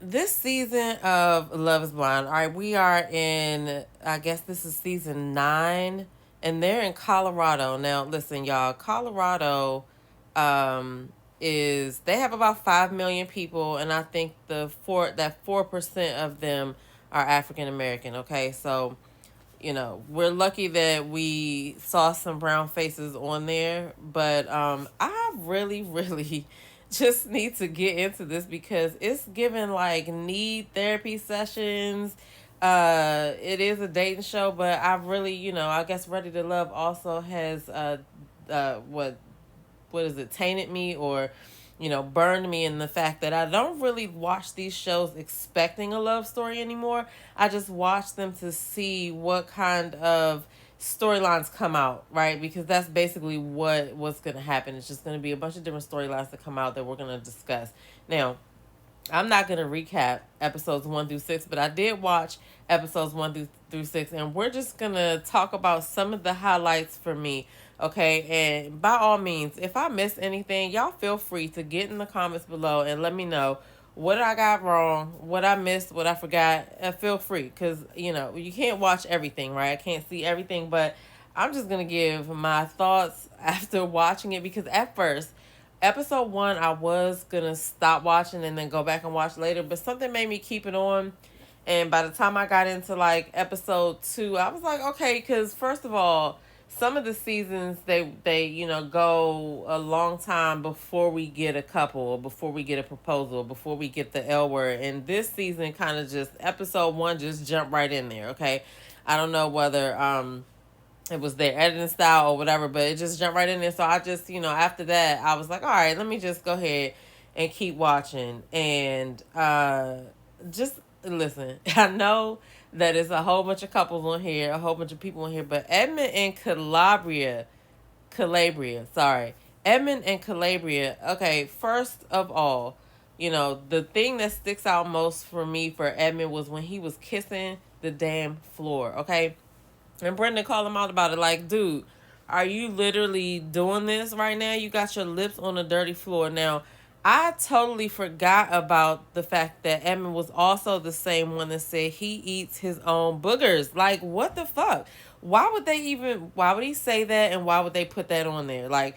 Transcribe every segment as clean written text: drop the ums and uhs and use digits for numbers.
This season of Love is Blind, all right, we are in, I guess this is season 9, and they're in Colorado. Now, listen, y'all, Colorado they have about 5 million people, and I think that 4% of them are African American, okay? So, we're lucky that we saw some brown faces on there, but I really, really just need to get into this because it's given like need therapy sessions. It is a dating show, but I really, I guess Ready to Love also has what is it, tainted me or burned me in the fact that I don't really watch these shows expecting a love story anymore. I just watch them to see what kind of storylines come out, right? Because that's basically what's going to happen. It's just going to be a bunch of different storylines that come out that we're going to discuss. Now, I'm not going to recap episodes 1 through 6, but I did watch episodes 1 through 6, and we're just going to talk about some of the highlights for me. Okay, and by all means, if I missed anything, y'all feel free to get in the comments below and let me know what I got wrong, what I missed, what I forgot. Feel free, because, you can't watch everything, right? I can't see everything, but I'm just going to give my thoughts after watching it because at first, episode 1 I was gonna stop watching and then go back and watch later, but something made me keep it on. And by the time I got into like episode 2, I was like, okay, because first of all, some of the seasons they go a long time before we get a couple, or before we get a proposal, or before we get the L word. And this season kind of just episode 1 just jumped right in there. Okay, I don't know whether it was their editing style or whatever, but it just jumped right in there. So I just, after that, I was like, all right, let me just go ahead and keep watching. And just listen, I know that it's a whole bunch of couples on here, a whole bunch of people on here, but Edmund and Calabria, sorry. Edmund and Calabria, okay, first of all, the thing that sticks out most for me for Edmund was when he was kissing the damn floor, okay? And Brendan called him out about it. Like, dude, are you literally doing this right now? You got your lips on a dirty floor. Now, I totally forgot about the fact that Edmund was also the same one that said he eats his own boogers. Like, what the fuck? Why would he say that, and why would they put that on there? Like,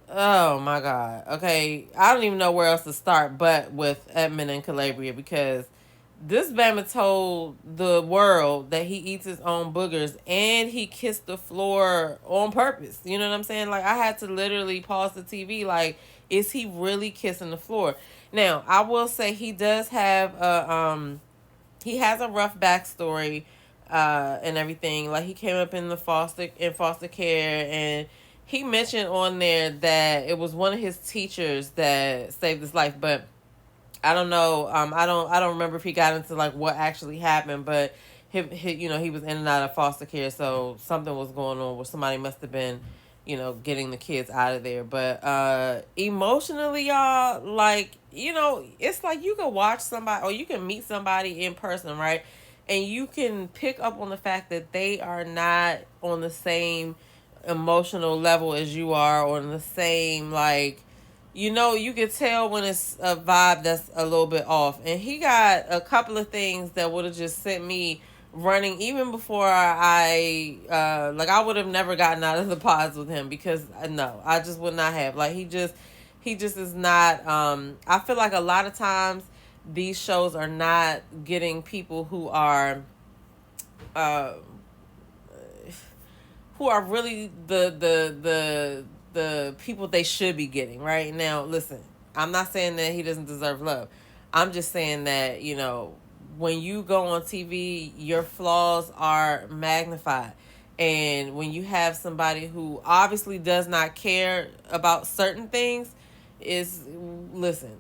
oh my God. Okay. I don't even know where else to start but with Edmund and Calabria, because this Bama told the world that he eats his own boogers and he kissed the floor on purpose. You know what I'm saying? Like, I had to literally pause the TV. Like, is he really kissing the floor? Now, I will say he does have he has a rough backstory and everything. Like, he came up in foster care, and he mentioned on there that it was one of his teachers that saved his life, but I don't know. I don't remember if he got into like what actually happened, but he was in and out of foster care, so something was going on where somebody must have been, getting the kids out of there. But emotionally, y'all, like, it's like you can watch somebody or you can meet somebody in person, right? And you can pick up on the fact that they are not on the same emotional level as you are, or on the same, like, you could tell when it's a vibe that's a little bit off. And he got a couple of things that would have just sent me running even before I would have never gotten out of the pods with him, because no, I just would not have. Like, he just is not. I feel like a lot of times these shows are not getting people uh, who are really the people they should be getting. Right now, listen, I'm not saying that he doesn't deserve love. I'm just saying that, when you go on TV, your flaws are magnified. And when you have somebody who obviously does not care about certain things, listen,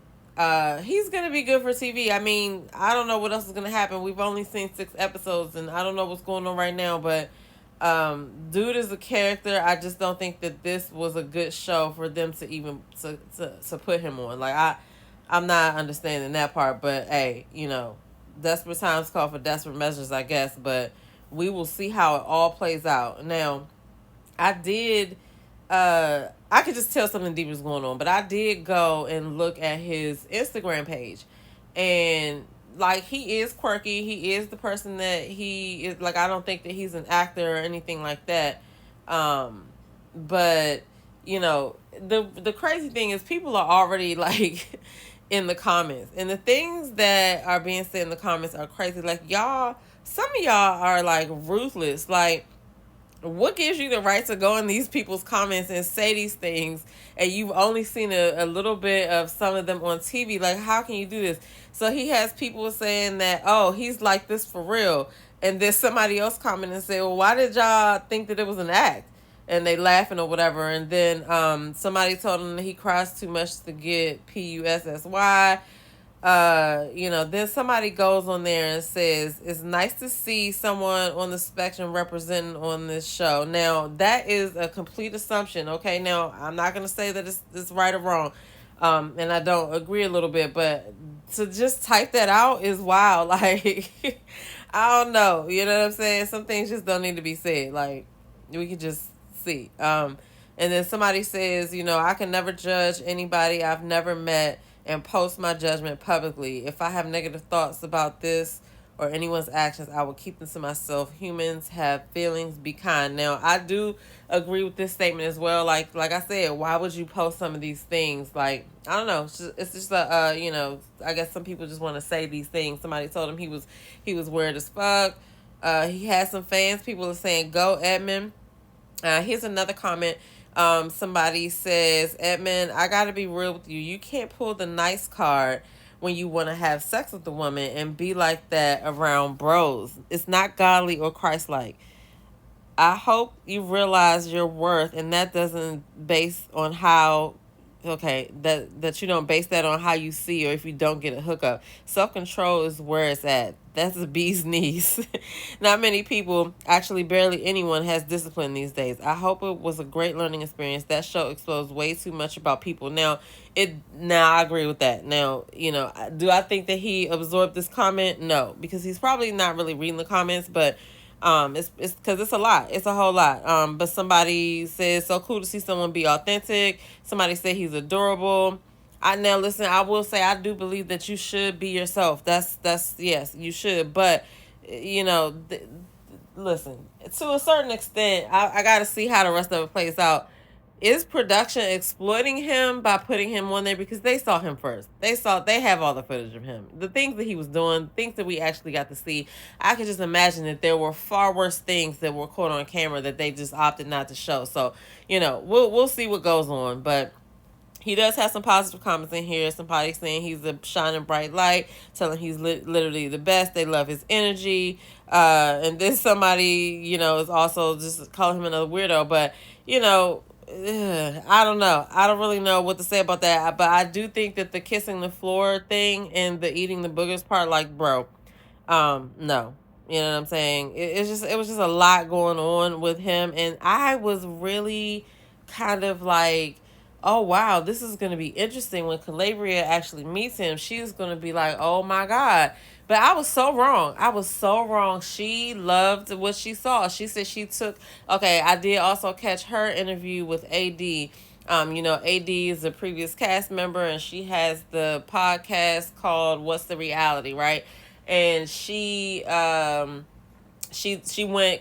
he's gonna be good for TV. I mean, I don't know what else is gonna happen. We've only seen 6 episodes, and I don't know what's going on right now, but dude is a character. I just don't think that this was a good show for them to even to put him on. Like, I'm not understanding that part, but hey, desperate times call for desperate measures, I guess. But we will see how it all plays out. Now, I could just tell something deep was going on, but I did go and look at his Instagram page, and like, he is quirky. He is the person that he is. Like, I don't think that he's an actor or anything like that. Um, but the crazy thing is people are already like in the comments, and the things that are being said in the comments are crazy. Like, y'all, some of y'all are like ruthless. Like, what gives you the right to go in these people's comments and say these things, and you've only seen a little bit of some of them on TV? Like, how can you do this? So he has people saying that, oh, he's like this for real. And then somebody else commented and said, well, why did y'all think that it was an act? And they laughing or whatever. And then somebody told him that he cries too much to get PUSSY. Then somebody goes on there and says, it's nice to see someone on the spectrum representing on this show. Now, that is a complete assumption, okay? Now, I'm not going to say that it's right or wrong, and I don't agree a little bit, but to just type that out is wild. Like, I don't know. You know what I'm saying? Some things just don't need to be said. Like, we could just see. And then somebody says, I can never judge anybody I've never met and post my judgment publicly. If I have negative thoughts about this or anyone's actions, I will keep them to myself. Humans have feelings. Be kind. Now, I do agree with this statement as well. Like I said, why would you post some of these things? Like, I don't know. It's just I guess some people just want to say these things. Somebody told him he was weird as fuck. He had some fans. People are saying, go Edmund. Here's another comment. Somebody says, Edmund, I gotta be real with you. You can't pull the nice card when you want to have sex with a woman and be like that around bros. It's not godly or Christ-like. I hope you realize your worth, and that doesn't base on how that you don't base that on how you see or if you don't get a hookup. Self-control is where it's at. That's the bee's knees. Not many people, actually barely anyone, has discipline these days. I hope it was a great learning experience. That show exposed way too much about people. Now I agree with that. Now, do I think that he absorbed this comment? No, because he's probably not really reading the comments, but it's because it's a lot. It's a whole lot. But somebody says, so cool to see someone be authentic. Somebody said he's adorable. Now listen, I will say I do believe that you should be yourself. That's yes, you should. But listen, to a certain extent, I got to see how the rest of it plays out. Is production exploiting him by putting him on there because they saw him first? They have all the footage of him, the things that he was doing, things that we actually got to see. I can just imagine that there were far worse things that were caught on camera that they just opted not to show. So we'll see what goes on, but he does have some positive comments in here. Somebody saying he's a shining bright light, telling he's literally the best. They love his energy. And then somebody, is also just calling him another weirdo. But, I don't know. I don't really know what to say about that. But I do think that the kissing the floor thing and the eating the boogers part, like, bro, no. You know what I'm saying? It was just a lot going on with him. And I was really kind of like, oh wow, this is going to be interesting when Calabria actually meets him. She's going to be like, oh my God. But I was so wrong. She loved what she saw. She said she took, okay, I did also catch her interview with AD. AD is a previous cast member, and she has the podcast called What's the Reality, right? And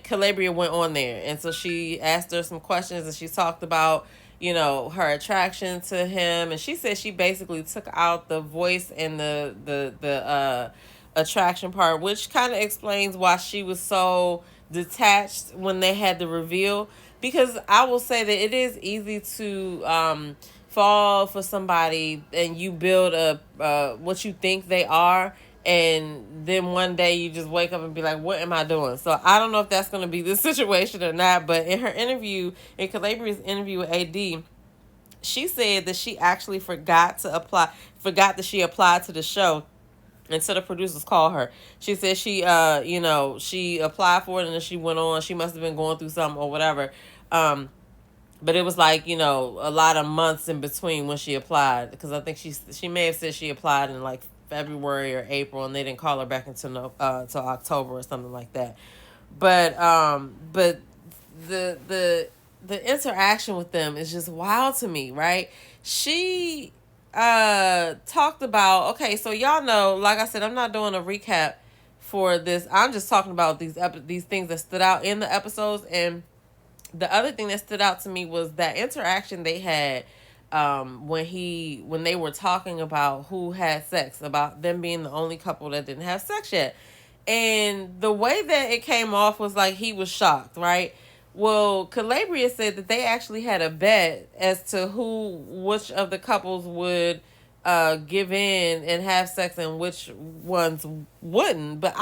Calabria went on there, and so she asked her some questions, and she talked about her attraction to him, and she said she basically took out the voice and the attraction part, which kind of explains why she was so detached when they had the reveal. Because I will say that it is easy to fall for somebody and you build what you think they are, and then one day you just wake up and be like, what am I doing? So I don't know if that's going to be the situation or not, but in Calabria's interview with AD, she said that she actually forgot that she applied to the show until the producers called her. She said she applied for it and then she went on. She must have been going through something or whatever. But it was like, a lot of months in between when she applied, because I think she may have said she applied in like February or April, and they didn't call her back until October or something like that. But the interaction with them is just wild to me, right? She talked about, okay, so y'all know, like I said, I'm not doing a recap for this. I'm just talking about these things that stood out in the episodes. And the other thing that stood out to me was that interaction they had when they were talking about who had sex, about them being the only couple that didn't have sex yet. And the way that it came off was like he was shocked, right? Well, Calabria said that they actually had a bet as to which of the couples would give in and have sex and which ones wouldn't. But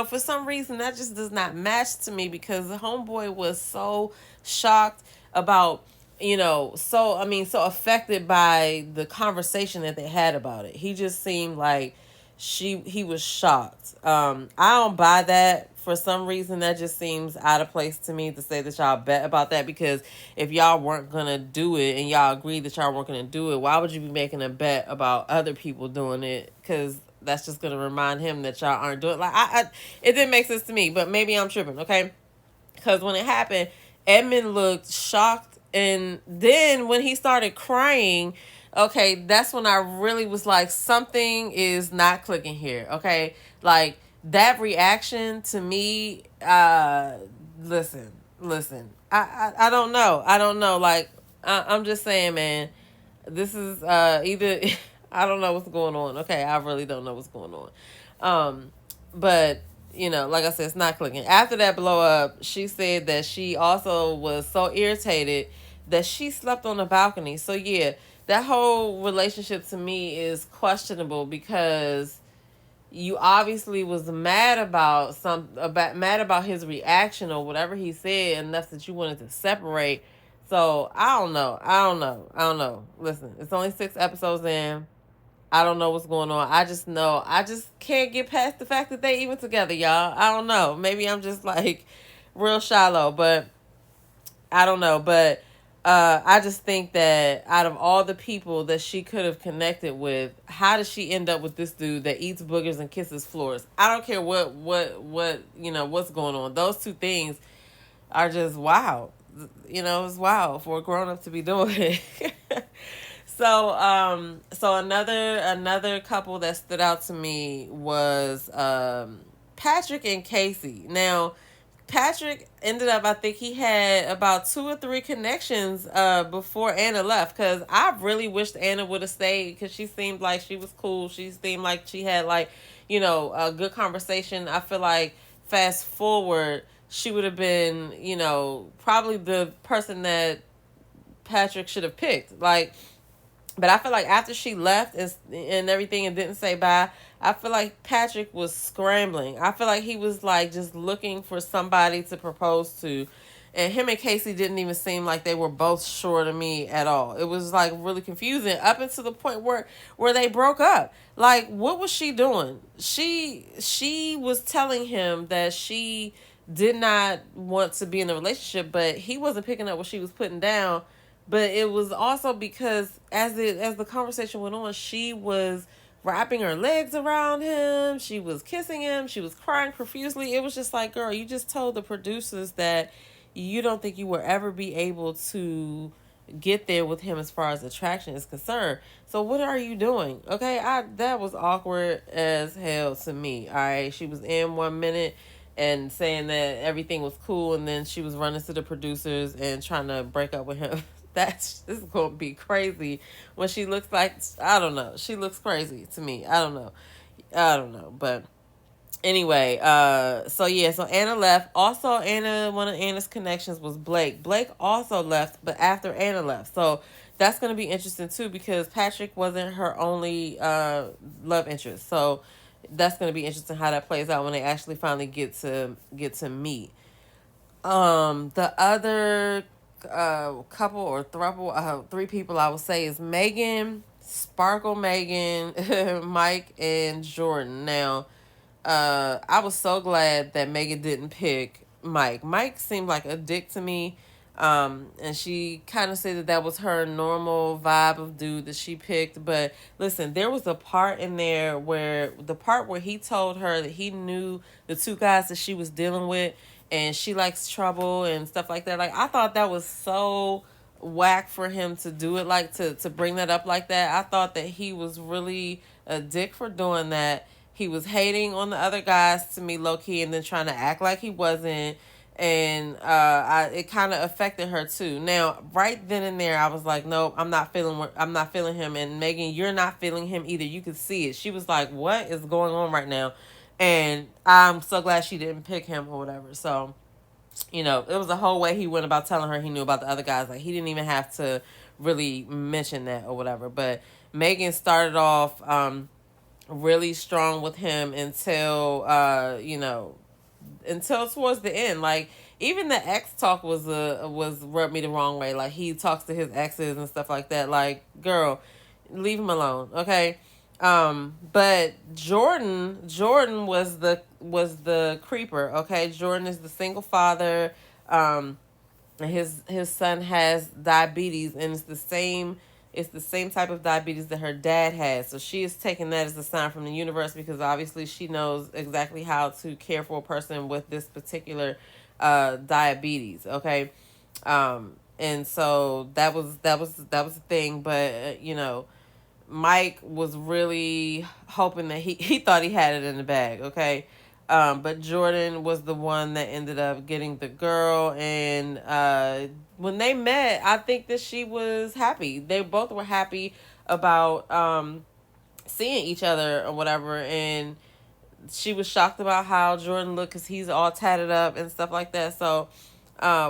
for some reason, that just does not match to me, because the homeboy was so shocked about, so affected by the conversation that they had about it. He just seemed like he was shocked. I don't buy that. For some reason, that just seems out of place to me to say that y'all bet about that, because if y'all weren't gonna do it and y'all agreed that y'all weren't gonna do it, why would you be making a bet about other people doing it? Because that's just gonna remind him that y'all aren't doing it. Like, it didn't make sense to me, but maybe I'm tripping, okay? Because when it happened, Edmund looked shocked, and then when he started crying, okay, that's when I really was like, something is not clicking here, okay? Like, that reaction to me, listen. I don't know. I don't know. Like, I'm just saying, man, this is either I don't know what's going on. Okay, I really don't know what's going on. But like I said, it's not clicking. After that blow up, she said that she also was so irritated that she slept on the balcony. So yeah, that whole relationship to me is questionable, because you obviously was mad about his reaction or whatever he said, enough that you wanted to separate. So I don't know. Listen, it's only 6 episodes in. I don't know what's going on. I just can't get past the fact that they even together, y'all. I don't know. Maybe I'm just like real shallow, but I don't know. But I just think that out of all the people that she could have connected with, how does she end up with this dude that eats boogers and kisses floors? I don't care what what's going on. Those two things are just wow. It's wild for a grown up to be doing it. So another couple that stood out to me was Patrick and Casey. Now, Patrick ended up, I think he had about 2 or 3 connections before Anna left, because I really wished Anna would have stayed, because she seemed like she was cool. She seemed like she had a good conversation. I feel like fast forward, she would have been, probably the person that Patrick should have picked. But I feel like after she left and everything and didn't say bye, I feel like Patrick was scrambling. I feel like he was like just looking for somebody to propose to. And him and Casey didn't even seem like they were both sure to me at all. It was like really confusing up until the point where they broke up. Like, what was she doing? She was telling him that she did not want to be in a relationship, but he wasn't picking up what she was putting down. But it was also because as the conversation went on, she was wrapping her legs around him. She was kissing him. She was crying profusely. It was just like, girl, you just told the producers that you don't think you will ever be able to get there with him as far as attraction is concerned. So what are you doing? Okay, that was awkward as hell to me. All right, she was in 1 minute and saying that everything was cool, and then she was running to the producers and trying to break up with him. This is gonna be crazy when she looks like, I don't know. She looks crazy to me. I don't know. But anyway, so Anna left. Also, one of Anna's connections was Blake. Blake also left, but after Anna left. So that's gonna be interesting too, because Patrick wasn't her only love interest. So that's gonna be interesting how that plays out when they actually finally get to meet. The other couple or throuple, 3 people I would say is Megan, Sparkle Megan, Mike, and Jordan. Now, I was so glad that Megan didn't pick Mike. Mike seemed like a dick to me. And she kind of said that was her normal vibe of dude that she picked. But listen, there was a part in there where he told her that he knew the 2 guys that she was dealing with, and she likes trouble and stuff like that. Like, I thought that was so whack for him to do it, like to bring that up like that. I thought that he was really a dick for doing that. He was hating on the other guys to me, low key, and then trying to act like he wasn't. And it kind of affected her too. Now, right then and there, I was like, nope, I'm not feeling him. And Megan, you're not feeling him either. You could see it. She was like, what is going on right now? And I'm so glad she didn't pick him or whatever. So, it was the whole way he went about telling her he knew about the other guys. Like, he didn't even have to really mention that or whatever. But Megan started off really strong with him until towards the end. Like, even the ex talk was rubbed me the wrong way. Like, he talks to his exes and stuff like that. Like, girl, leave him alone, okay? But Jordan was the creeper, okay? Jordan is the single father. And his son has diabetes, and it's the same type of diabetes that her dad has. So she is taking that as a sign from the universe, because obviously she knows exactly how to care for a person with this particular diabetes, okay? And so that was the thing. But Mike was really hoping that he thought he had it in the bag, okay? But Jordan was the one that ended up getting the girl. And when they met, I think that she was happy. They both were happy about seeing each other or whatever. And she was shocked about how Jordan looked, because he's all tatted up and stuff like that. So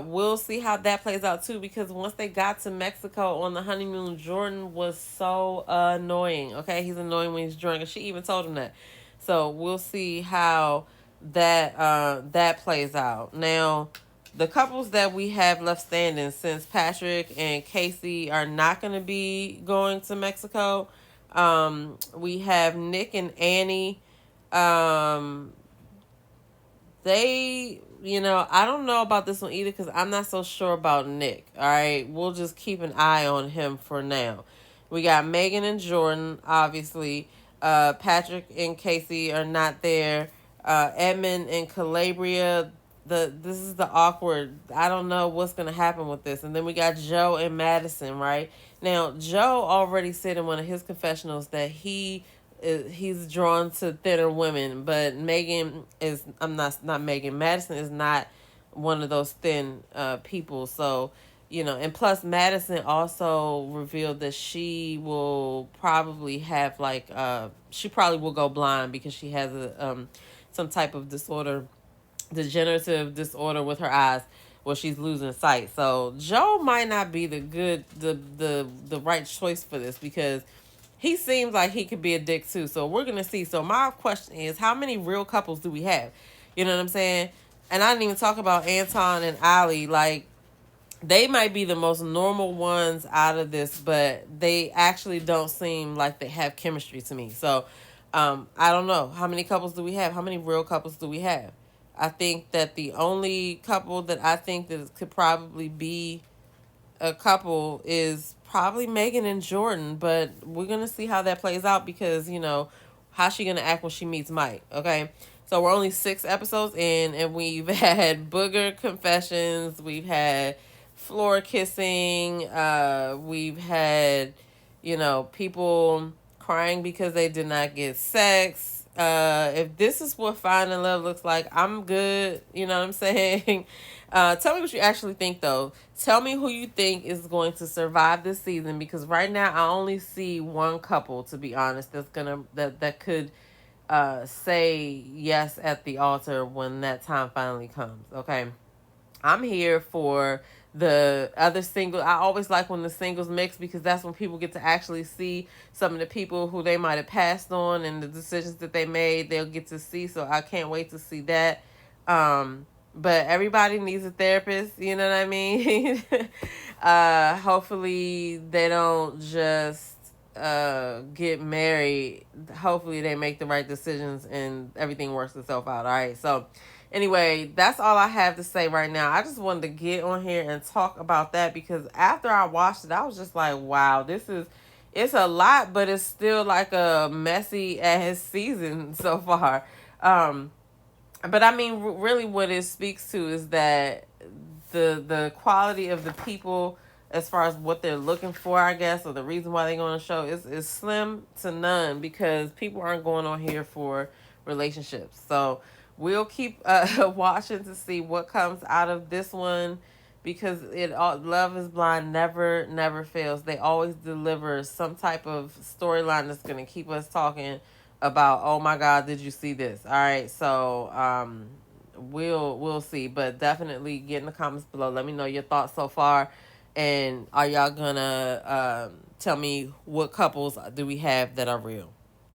we'll see how that plays out too, because once they got to Mexico on the honeymoon, Jordan was so annoying. Okay, he's annoying when he's drunk, and she even told him that. So we'll see how that plays out. Now, the couples that we have left standing, since Patrick and Casey are not going to be going to Mexico, we have Nick and Annie. They, I don't know about this one either, because I'm not so sure about Nick. All right, we'll just keep an eye on him for now. We got Megan and Jordan, obviously. Patrick and Casey are not there. Edmund and Calabria. This is the awkward. I don't know what's gonna happen with this. And then we got Joe and Madison. Right now, Joe already said in one of his confessionals that he's drawn to thinner women, but Megan is. I'm not Megan. Madison is not one of those thin people. So, and plus Madison also revealed that she will probably have she probably will go blind, because she has some type of degenerative disorder with her eyes, where she's losing sight. So Joe might not be the right choice for this, because he seems like he could be a dick too. So we're gonna see. So my question is, how many real couples do we have? You know what I'm saying? And I didn't even talk about Anton and Ali. Like, they might be the most normal ones out of this, but they actually don't seem like they have chemistry to me. So I don't know. How many couples do we have? How many real couples do we have? I think that the only couple that I think that could probably be a couple is probably Megan and Jordan, but we're gonna see how that plays out, because how's she gonna act when she meets Mike? Okay, so we're only 6 episodes in, and we've had booger confessions, we've had floor kissing, we've had people crying because they did not get sex. If this is what finding love looks like, I'm good. You know what I'm saying? Tell me what you actually think, though. Tell me who you think is going to survive this season, because right now I only see one couple, to be honest, that could say yes at the altar when that time finally comes. Okay, I'm here for the other single. I always like when the singles mix, because that's when people get to actually see some of the people who they might have passed on, and the decisions that they made, they'll get to see. So I can't wait to see that. But everybody needs a therapist, you know what I mean? Hopefully they don't just get married. Hopefully they make the right decisions and everything works itself out. All right, so anyway, that's all I have to say right now. I just wanted to get on here and talk about that, because after I watched it, I was just like, wow, it's a lot, but it's still like a messy ass season so far. But I mean, really what it speaks to is that the quality of the people as far as what they're looking for, I guess, or the reason why they go on the show is slim to none, because people aren't going on here for relationships. So we'll keep watching to see what comes out of this one, because Love is Blind never fails. They always deliver some type of storyline that's going to keep us talking about, oh my God, did you see this? All right, so we'll see, but definitely get in the comments below. Let me know your thoughts so far, and are y'all gonna tell me what couples do we have that are real?